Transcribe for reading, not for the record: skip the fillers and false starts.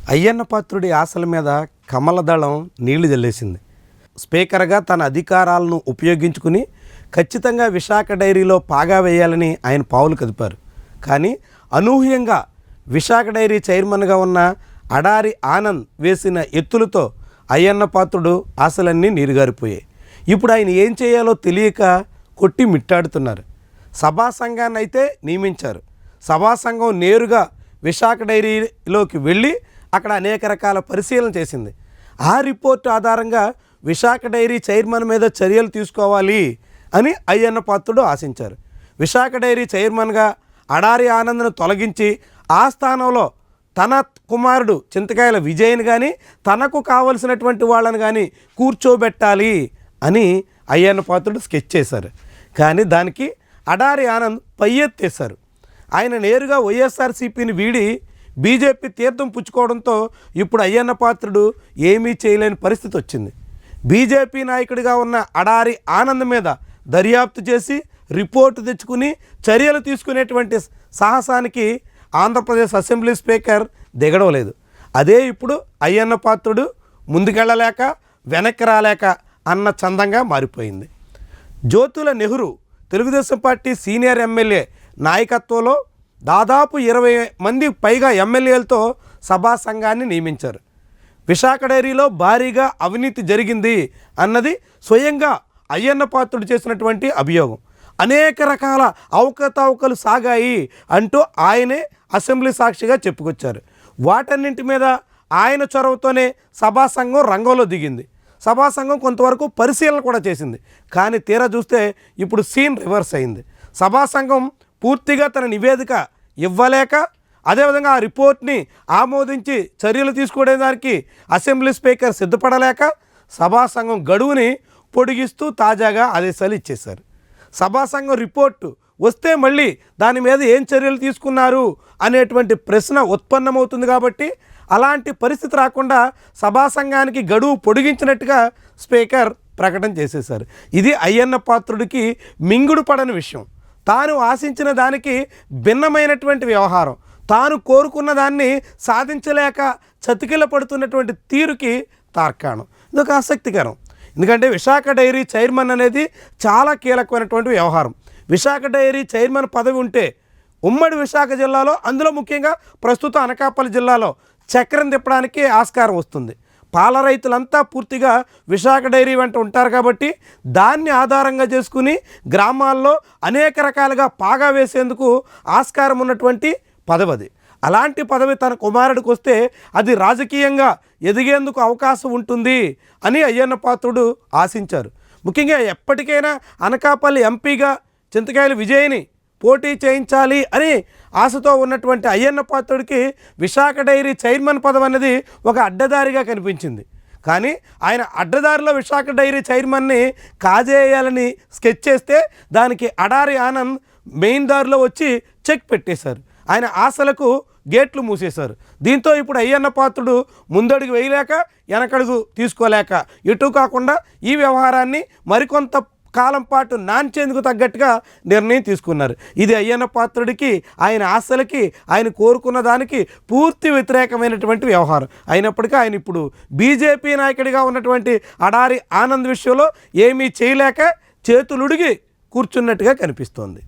అయ్యన్న పాత్రుడి ఆశల మీద కమలదళం నీళ్లు జల్లేసింది. స్పీకర్గా తన అధికారాలను ఉపయోగించుకుని ఖచ్చితంగా విశాఖ డైరీలో పాగా వేయాలని ఆయన పావులు కదిపారు. కానీ అనూహ్యంగా విశాఖ డైరీ చైర్మన్గా ఉన్న అడారి ఆనంద్ వేసిన ఎత్తులతో అయ్యన్న పాత్రుడు ఆశలన్నీ నీరుగారిపోయాయి. ఇప్పుడు ఆయన ఏం చేయాలో తెలియక కొట్టి మిట్టాడుతున్నారు. సభా సంఘాన్ని అయితే నియమించారు. సభా సంఘం నేరుగా విశాఖ డైరీలోకి వెళ్ళి అక్కడ అనేక రకాల పరిశీలన చేసింది. ఆ రిపోర్టు ఆధారంగా విశాఖ డైరీ చైర్మన్ మీద చర్యలు తీసుకోవాలి అని అయ్యన్న పాత్రుడు ఆశించారు. విశాఖ డైరీ చైర్మన్గా అడారి ఆనంద్ను తొలగించి ఆ స్థానంలో తన కుమారుడు చింతకాయల విజయ్ని కానీ తనకు కావలసినటువంటి వాళ్ళని కానీ కూర్చోబెట్టాలి అని అయ్యన్న పాత్రుడు స్కెచ్ చేశారు. కానీ దానికి అడారి ఆనంద్ పై ఎత్తేశారు. ఆయన నేరుగా వైఎస్ఆర్సీపీని వీడి బీజేపీ తీర్థం పుచ్చుకోవడంతో ఇప్పుడు అయ్యన్న పాత్రుడు ఏమీ చేయలేని పరిస్థితి వచ్చింది. బీజేపీ నాయకుడిగా ఉన్న అడారి ఆనంద్ మీద దర్యాప్తు చేసి రిపోర్టు తెచ్చుకుని చర్యలు తీసుకునేటువంటి సాహసానికి ఆంధ్రప్రదేశ్ అసెంబ్లీ స్పీకర్ దిగడం లేదు. అదే ఇప్పుడు అయ్యన్న పాత్రుడు ముందుకెళ్ళలేక వెనక్కి రాలేక అన్న చందంగా మారిపోయింది. Jyothula Nehru Telugu Desam party senior MLA నాయకత్వంలో దాదాపు 20 మంది పైగా ఎమ్మెల్యేలతో సభా సంఘాన్ని నియమించారు. విశాఖ డైరీలో భారీగా అవినీతి జరిగింది అన్నది స్వయంగా అయ్యన్న పాత్రుడు చేసినటువంటి అభియోగం. అనేక రకాల అవకతవకలు సాగాయి అంటూ ఆయనే అసెంబ్లీ సాక్షిగా చెప్పుకొచ్చారు. వాటన్నింటి మీద ఆయన చొరవతోనే సభా సంఘం రంగంలో దిగింది. సభా సంఘం కొంతవరకు పరిశీలన కూడా చేసింది. కానీ తీరా చూస్తే ఇప్పుడు సీన్ రివర్స్ అయింది. సభా సంఘం పూర్తిగా తన నివేదిక ఇవ్వలేక అదేవిధంగా ఆ రిపోర్ట్ని ఆమోదించి చర్యలు తీసుకోవడానికి అసెంబ్లీ స్పీకర్ సిద్ధపడలేక సభా సంఘం గడువుని పొడిగిస్తూ తాజాగా ఆదేశాలు ఇచ్చేశారు. సభా సంఘం రిపోర్టు వస్తే మళ్ళీ దాని మీద ఏం చర్యలు తీసుకున్నారు అనేటువంటి ప్రశ్న ఉత్పన్నమవుతుంది. కాబట్టి అలాంటి పరిస్థితి రాకుండా సభా సంఘానికి గడువు పొడిగించినట్టుగా స్పీకర్ ప్రకటన చేసేశారు. ఇది అయ్యన్న పాత్రుడికి మింగుడు పడని విషయం. తాను ఆశించిన దానికి భిన్నమైనటువంటి వ్యవహారం, తాను కోరుకున్న దాన్ని సాధించలేక చతికిల పడుతున్నటువంటి తీరుకి తార్కాణం. ఇదొక ఆసక్తికరం. ఎందుకంటే విశాఖ డైరీ చైర్మన్ అనేది చాలా కీలకమైనటువంటి వ్యవహారం. విశాఖ డైరీ చైర్మన్ పదవి ఉంటే ఉమ్మడి విశాఖ జిల్లాలో, అందులో ముఖ్యంగా ప్రస్తుతం అనకాపల్లి జిల్లాలో చక్రం తిప్పడానికి ఆస్కారం వస్తుంది. పాల రైతులంతా పూర్తిగా విశాఖ డైరీ వెంట ఉంటారు. కాబట్టి దాన్ని ఆధారంగా చేసుకుని గ్రామాల్లో అనేక రకాలుగా పాగా వేసేందుకు ఆస్కారం ఉన్నటువంటి పదవి అది. అలాంటి పదవి తన కుమారుడికి వస్తే అది రాజకీయంగా ఎదిగేందుకు అవకాశం ఉంటుంది అని అయ్యన్న పాత్రుడు ఆశించారు. ముఖ్యంగా ఎప్పటికైనా అనకాపల్లి ఎంపీగా చింతకాయల విజయ్ని పోటీ చేయించాలి అని ఆశతో ఉన్నటువంటి అయ్యన్న పాత్రుడికి విశాఖ డైరీ చైర్మన్ పదవి అనేది ఒక అడ్డదారిగా కనిపించింది. కానీ ఆయన అడ్డదారిలో విశాఖ డైరీ చైర్మన్ని కాజేయాలని స్కెచ్ చేస్తే దానికి అడారి ఆనంద్ మెయిన్ దారిలో వచ్చి చెక్ పెట్టేశారు. ఆయన ఆశలకు గేట్లు మూసేశారు. దీంతో ఇప్పుడు అయ్యన్న పాత్రుడు ముందడుగు వేయలేక వెనకడుగు తీసుకోలేక ఎటు కాకుండా ఈ వ్యవహారాన్ని మరికొంత కాలం పాటు నాంచేందుకు తగ్గట్టుగా నిర్ణయం తీసుకున్నారు. ఇది అయ్యన్న పాత్రుడికి, ఆయన ఆశలకి, ఆయన కోరుకున్న దానికి పూర్తి వ్యతిరేకమైనటువంటి వ్యవహారం అయినప్పటికీ ఆయన ఇప్పుడు బీజేపీ నాయకుడిగా ఉన్నటువంటి అడారి ఆనంద్ విషయంలో ఏమీ చేయలేక చేతులుడిగి కూర్చున్నట్టుగా కనిపిస్తోంది.